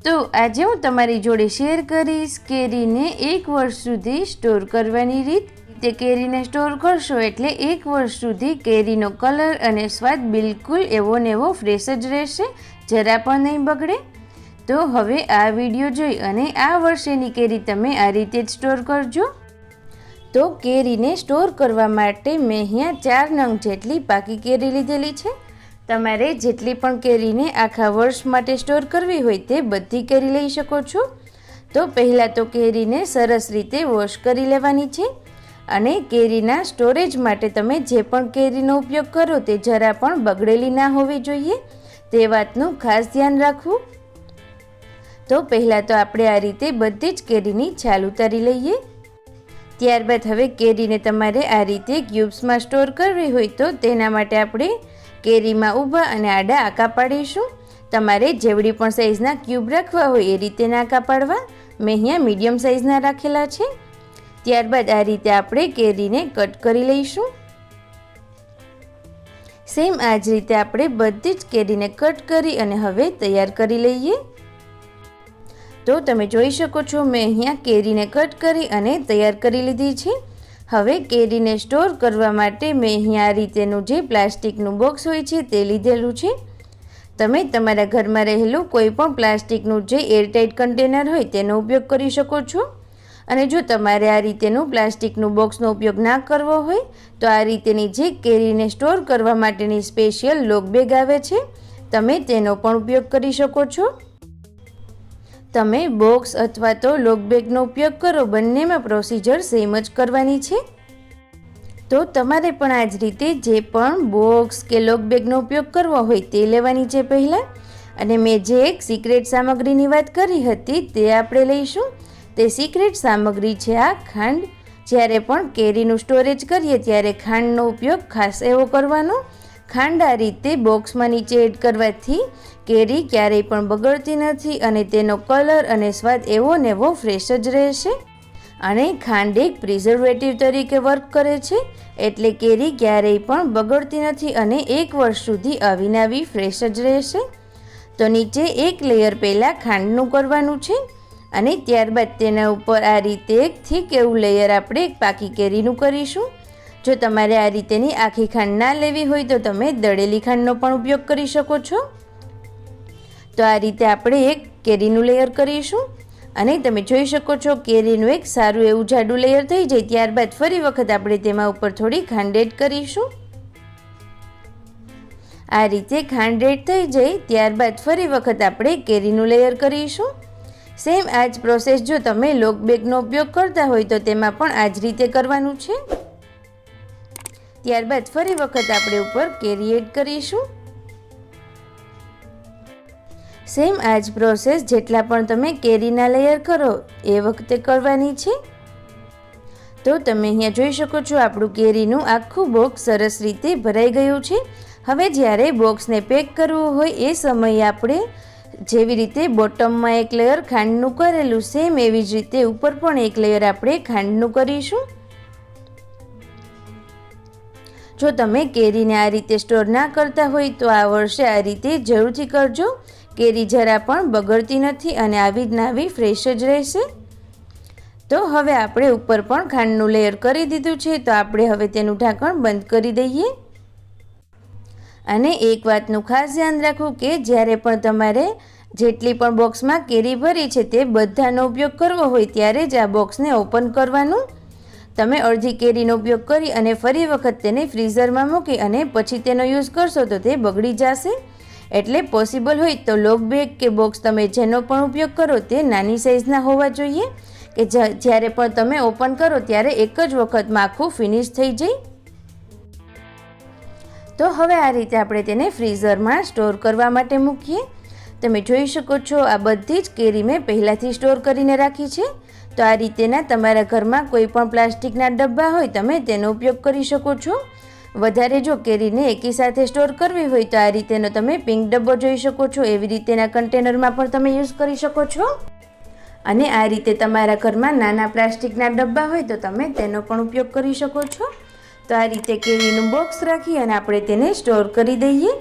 તો આજે હું તમારી જોડે શેર કરીશ કેરીને 1 વર્ષ સુધી સ્ટોર કરવાની રીત। તે કેરીને સ્ટોર કરશો એટલે 1 વર્ષ સુધી કેરીનો કલર અને સ્વાદ બિલકુલ એવો ને એવો ફ્રેશ જ રહેશે, જરા પણ નહીં બગડે। તો હવે આ વિડીયો જોઈ અને આ વર્ષેની કેરી તમે આ રીતે જ સ્ટોર કરજો। તો કેરીને સ્ટોર કરવા માટે મેં અહીંયા 4 નંગ જેટલી પાકી કેરી લીધેલી છે। તમારે જેટલી પણ કેરીને આખા વર્ષ માટે સ્ટોર કરવી હોય તે બધી કેરી લઈ શકો છો। તો પહેલાં તો કેરીને સરસ રીતે વોશ કરી લેવાની છે અને કેરીના સ્ટોરેજ માટે તમે જે પણ કેરીનો ઉપયોગ કરો તે જરા પણ બગડેલી ના હોવી જોઈએ, તે વાતનું ખાસ ધ્યાન રાખવું। તો પહેલાં તો આપણે આ રીતે બધી જ કેરીની છાલ ઉતારી લઈએ। ત્યારબાદ હવે કેરીને તમારે આ રીતે ક્યુબ્સમાં સ્ટોર કરવી હોય તો તેના માટે આપણે કેરીમાં ઊભા અને આડા આંકા પાડીશું। તમારે જેવડી પણ સાઇઝના ક્યુબ રાખવા હોય એ રીતે આંકા પાડવા। મેં અહીંયા મીડિયમ સાઇઝના રાખેલા છે। ત્યારબાદ આ રીતે આપણે કેરીને કટ કરી લઈશું। સેમ આ જ રીતે આપણે બધી જ કેરીને કટ કરી અને હવે તૈયાર કરી લઈએ। તો તમે જોઈ શકો છો મેં અહીંયા કેરીને કટ કરી અને તૈયાર કરી લીધી છે। હવે કેરીને સ્ટોર કરવા માટે મેં અહીંયા આ રીતેનું જે પ્લાસ્ટિકનું બોક્સ હોય છે તે લીધેલું છે। તમે તમારા ઘરમાં રહેલું કોઈ પણ પ્લાસ્ટિકનું જે એરટાઇટ કન્ટેનર હોય તેનો ઉપયોગ કરી શકો છો। અને જો તમારે આ રીતેનું પ્લાસ્ટિકનું બોક્સનો ઉપયોગ ના કરવો હોય તો આ રીતેની જે કેરીને સ્ટોર કરવા માટેની સ્પેશિયલ લોક બેગ આવે છે તમે તેનો પણ ઉપયોગ કરી શકો છો। તમે બોક્સ અથવા તો લોક બેગનો ઉપયોગ કરો, બંનેમાં પ્રોસિજર સેમ જ કરવાની છે। તો તમારે પણ આ જ રીતે જે પણ બોક્સ કે લોક બેગનો ઉપયોગ કરવો હોય તે લેવાની છે પહેલાં। અને મેં જે એક સિક્રેટ સામગ્રીની વાત કરી હતી તે આપણે લઈશું। તે સિક્રેટ સામગ્રી છે આ ખાંડ। જ્યારે પણ કેરીનું સ્ટોરેજ કરીએ ત્યારે ખાંડનો ઉપયોગ ખાસ એવો કરવાનો। ખાંડ આ રીતે બોક્સમાં નીચે એડ કરવાથી કેરી ક્યારેય પણ બગડતી નથી અને તેનો કલર અને સ્વાદ એવો ને એવો ફ્રેશ જ રહેશે। અને ખાંડ એક પ્રિઝર્વેટિવ તરીકે વર્ક કરે છે એટલે કેરી ક્યારેય પણ બગડતી નથી અને 1 વર્ષ સુધી આવીને ફ્રેશ જ રહેશે। તો નીચે એક લેયર પહેલાં ખાંડનું કરવાનું છે અને ત્યારબાદ તેના ઉપર આ રીતે એક થીક એવું લેયર આપણે પાકી કેરીનું કરીશું। જો તમારે આ રીતેની આખી ખાંડ ના લેવી હોય તો તમે દળેલી ખાંડનો પણ ઉપયોગ કરી શકો છો। તો આ રીતે આપણે એક કેરીનું લેયર કરીશું અને તમે જોઈ શકો છો કેરીનું એક સારું એવું જાડું લેયર થઈ જાય ત્યારબાદ ફરી વખત આપણે તેમાં ઉપર થોડી ખાંડ એડ કરીશું। આ રીતે ખાંડ એડ થઈ જાય ત્યારબાદ ફરી વખત આપણે કેરીનું લેયર કરીશું। સેમ આ જ પ્રોસેસ જો તમે લોક બેગનો ઉપયોગ કરતા હોય તો તેમાં પણ આ જ રીતે કરવાનું છે। ત્યારબાદ ફરી વખત આપણે ઉપર કેરી એડ કરીશું। સેમ આ જ પ્રોસેસ જેટલા પણ તમે કેરીના લેયર કરો એ વખતે કરવાની છે। તો તમે અહીંયા જોઈ શકો છો આપણું કેરીનું આખું બોક્સ સરસ રીતે ભરાઈ ગયું છે। હવે જ્યારે બોક્સને પેક કરવું હોય એ સમયે આપણે જેવી રીતે બોટમમાં એક લેયર ખાંડનું કરેલું સેમ એવી જ રીતે ઉપર પણ એક લેયર આપણે ખાંડનું કરીશું। જો તમે કેરીને આ રીતે સ્ટોર ના કરતા હોય તો આ વર્ષે આ રીતે જરૂરથી કરજો। કેરી જરા પણ બગડતી નથી અને આવી જ આવી ફ્રેશ જ રહેશે। તો હવે આપણે ઉપર પણ ખાંડનું લેયર કરી દીધું છે તો આપણે હવે તેનું ઢાંકણ બંધ કરી દઈએ। અને એક વાતનું ખાસ ધ્યાન રાખવું કે જ્યારે પણ તમારે જેટલી પણ બોક્સમાં કેરી ભરી છે તે બધાનો ઉપયોગ કરવો હોય ત્યારે જ આ બોક્સને ઓપન કરવાનું। તમે અડધી કેરીનો ઉપયોગ કરી અને ફરી વખત તેને ફ્રીઝરમાં મૂકી અને પછી તેનો યુઝ કરશો તો તે બગડી જશે। એટલે પોસિબલ હોય તો લોક બેગ કે બોક્સ તમે જેનો પણ ઉપયોગ કરો તે નાની સાઇઝના હોવા જોઈએ કે જ્યારે પણ તમે ઓપન કરો ત્યારે એક જ વખતમાં આખું ફિનિશ થઈ જાય। તો હવે આ રીતે આપણે તેને ફ્રીઝરમાં સ્ટોર કરવા માટે મૂકીએ। તમે જોઈ શકો છો આ બધી જ કેરી મેં પહેલાંથી સ્ટોર કરીને રાખી છે। તો આ રીતેના તમારા ઘરમાં કોઈ પણ પ્લાસ્ટિકના ડબ્બા હોય તમે તેનો ઉપયોગ કરી શકો છો। વધારે જો કેરીને એકી સાથે સ્ટોર કરવી હોય તો આ રીતેનો તમે પિંક ડબ્બો જોઈ શકો છો, એવી રીતેના કન્ટેનરમાં પણ તમે યુઝ કરી શકો છો। અને આ રીતે તમારા ઘરમાં નાના પ્લાસ્ટિકના ડબ્બા હોય તો તમે તેનો પણ ઉપયોગ કરી શકો છો। તો આ રીતે કેરીનું બોક્સ રાખી અને આપણે તેને સ્ટોર કરી દઈએ।